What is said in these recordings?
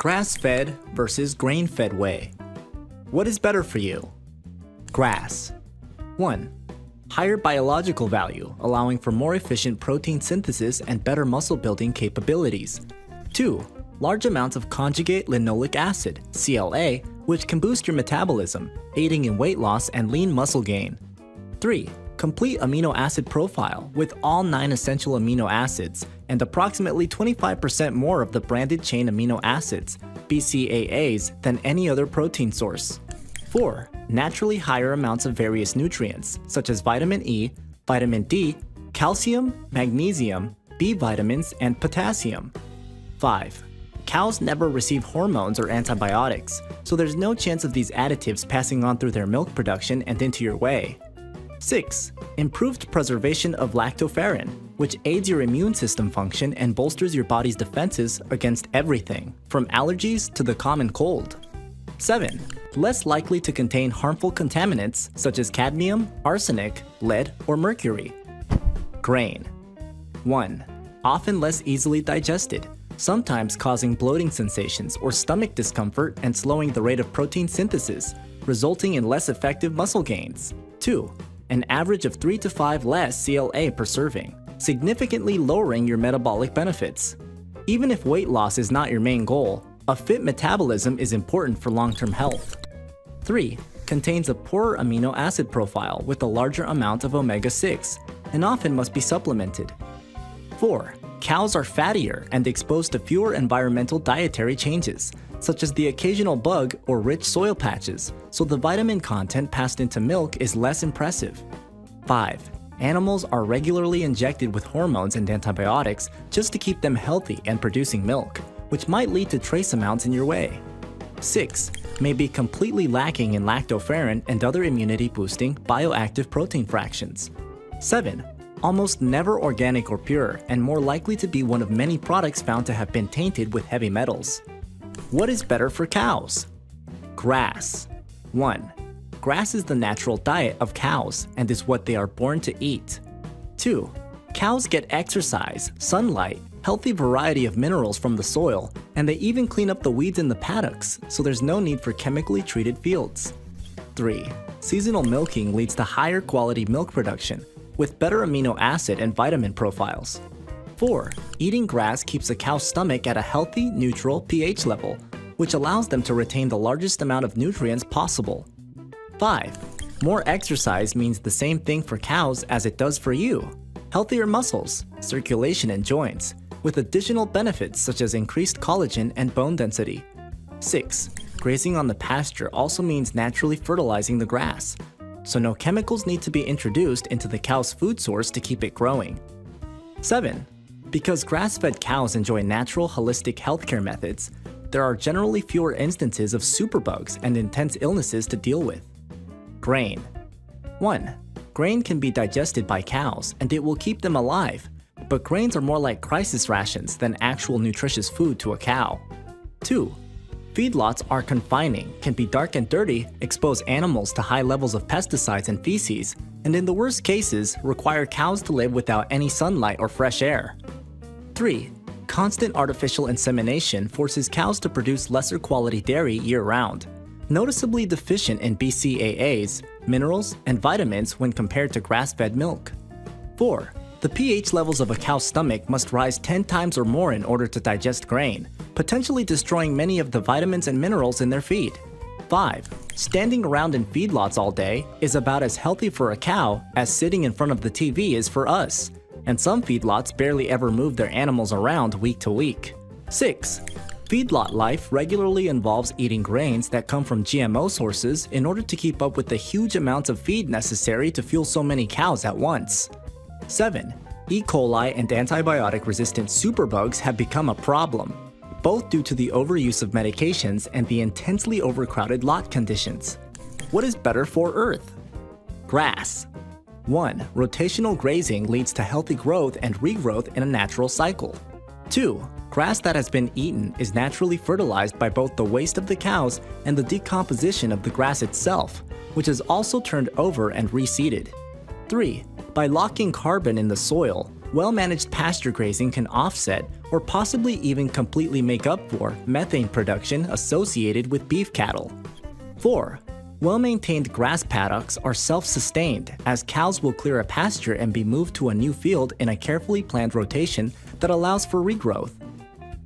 Grass-fed versus grain-fed whey. What is better for you? Grass. 1. Higher biological value, allowing for more efficient protein synthesis and better muscle building capabilities. 2. Large amounts of conjugate linoleic acid, CLA, which can boost your metabolism, aiding in weight loss and lean muscle gain. 3. Complete amino acid profile with all 9 essential amino acids and approximately 25% more of the branded chain amino acids, BCAAs, than any other protein source. 4. Naturally higher amounts of various nutrients, such as vitamin E, vitamin D, calcium, magnesium, B vitamins, and potassium. 5. Cows never receive hormones or antibiotics, so there's no chance of these additives passing on through their milk production and into your whey. 6. Improved preservation of lactoferrin, which aids your immune system function and bolsters your body's defenses against everything, from allergies to the common cold. 7. Less likely to contain harmful contaminants such as cadmium, arsenic, lead, or mercury. Grain. 1. Often less easily digested, sometimes causing bloating sensations or stomach discomfort and slowing the rate of protein synthesis, resulting in less effective muscle gains. 2. An average of 3 to 5 less CLA per serving, significantly lowering your metabolic benefits. Even if weight loss is not your main goal, a fit metabolism is important for long-term health. 3. Contains a poorer amino acid profile with a larger amount of omega-6, and often must be supplemented. 4. Cows are fattier and exposed to fewer environmental dietary changes, such as the occasional bug or rich soil patches, so the vitamin content passed into milk is less impressive. 5. Animals are regularly injected with hormones and antibiotics just to keep them healthy and producing milk, which might lead to trace amounts in your whey. 6. May be completely lacking in lactoferrin and other immunity-boosting bioactive protein fractions. 7. Almost never organic or pure, and more likely to be one of many products found to have been tainted with heavy metals. What is better for cows? Grass. 1. Grass is the natural diet of cows and is what they are born to eat. 2. Cows get exercise, sunlight, healthy variety of minerals from the soil, and they even clean up the weeds in the paddocks, so there's no need for chemically treated fields. 3. Seasonal milking leads to higher quality milk production, with better amino acid and vitamin profiles. 4. Eating grass keeps a cow's stomach at a healthy, neutral pH level, which allows them to retain the largest amount of nutrients possible. 5. More exercise means the same thing for cows as it does for you. Healthier muscles, circulation, and joints, with additional benefits such as increased collagen and bone density. 6. Grazing on the pasture also means naturally fertilizing the grass, so no chemicals need to be introduced into the cow's food source to keep it growing. 7. Because grass-fed cows enjoy natural holistic healthcare methods, there are generally fewer instances of superbugs and intense illnesses to deal with. Grain. 1. Grain can be digested by cows and it will keep them alive, but grains are more like crisis rations than actual nutritious food to a cow. 2. Feedlots are confining, can be dark and dirty, expose animals to high levels of pesticides and feces, and in the worst cases, require cows to live without any sunlight or fresh air. 3. Constant artificial insemination forces cows to produce lesser quality dairy year-round, noticeably deficient in BCAAs, minerals, and vitamins when compared to grass-fed milk. 4. The pH levels of a cow's stomach must rise 10 times or more in order to digest grain, potentially destroying many of the vitamins and minerals in their feed. 5. Standing around in feedlots all day is about as healthy for a cow as sitting in front of the TV is for us, and some feedlots barely ever move their animals around week to week. 6. Feedlot life regularly involves eating grains that come from GMO sources in order to keep up with the huge amounts of feed necessary to fuel so many cows at once. 7. E. coli and antibiotic-resistant superbugs have become a problem, both due to the overuse of medications and the intensely overcrowded lot conditions. What is better for Earth? Grass. 1. Rotational grazing leads to healthy growth and regrowth in a natural cycle. 2. Grass that has been eaten is naturally fertilized by both the waste of the cows and the decomposition of the grass itself, which is also turned over and reseeded. 3. By locking carbon in the soil, well-managed pasture grazing can offset or possibly even completely make up for methane production associated with beef cattle. 4. Well-maintained grass paddocks are self-sustained, as cows will clear a pasture and be moved to a new field in a carefully planned rotation that allows for regrowth.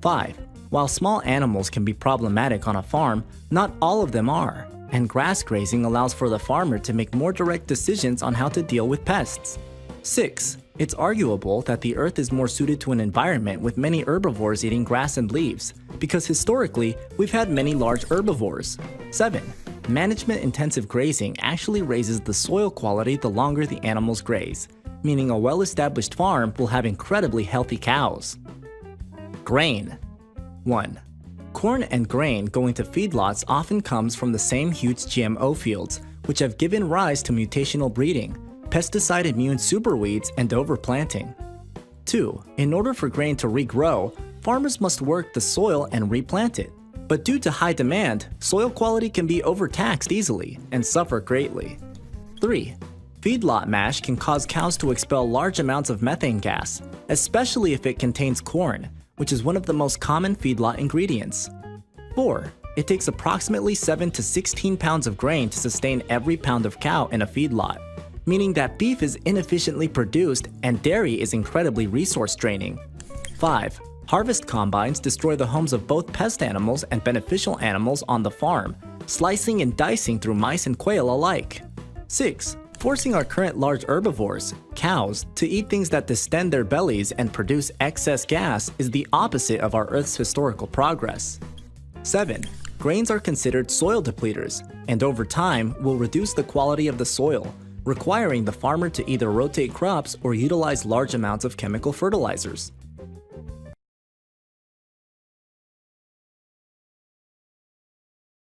5. While small animals can be problematic on a farm, not all of them are, and grass grazing allows for the farmer to make more direct decisions on how to deal with pests. 6. It's arguable that the earth is more suited to an environment with many herbivores eating grass and leaves, because historically, we've had many large herbivores. 7. Management-intensive grazing actually raises the soil quality the longer the animals graze, meaning a well-established farm will have incredibly healthy cows. Grain. 1. Corn and grain going to feedlots often comes from the same huge GMO fields, which have given rise to mutational breeding, pesticide-immune superweeds, and overplanting. 2. In order for grain to regrow, farmers must work the soil and replant it. But due to high demand, soil quality can be overtaxed easily and suffer greatly. 3. Feedlot mash can cause cows to expel large amounts of methane gas, especially if it contains corn, which is one of the most common feedlot ingredients. 4. It takes approximately 7 to 16 pounds of grain to sustain every pound of cow in a feedlot, meaning that beef is inefficiently produced and dairy is incredibly resource draining. 5. Harvest combines destroy the homes of both pest animals and beneficial animals on the farm, slicing and dicing through mice and quail alike. 6. Forcing our current large herbivores, cows, to eat things that distend their bellies and produce excess gas is the opposite of our Earth's historical progress. 7. Grains are considered soil depleters, and over time will reduce the quality of the soil, requiring the farmer to either rotate crops or utilize large amounts of chemical fertilizers.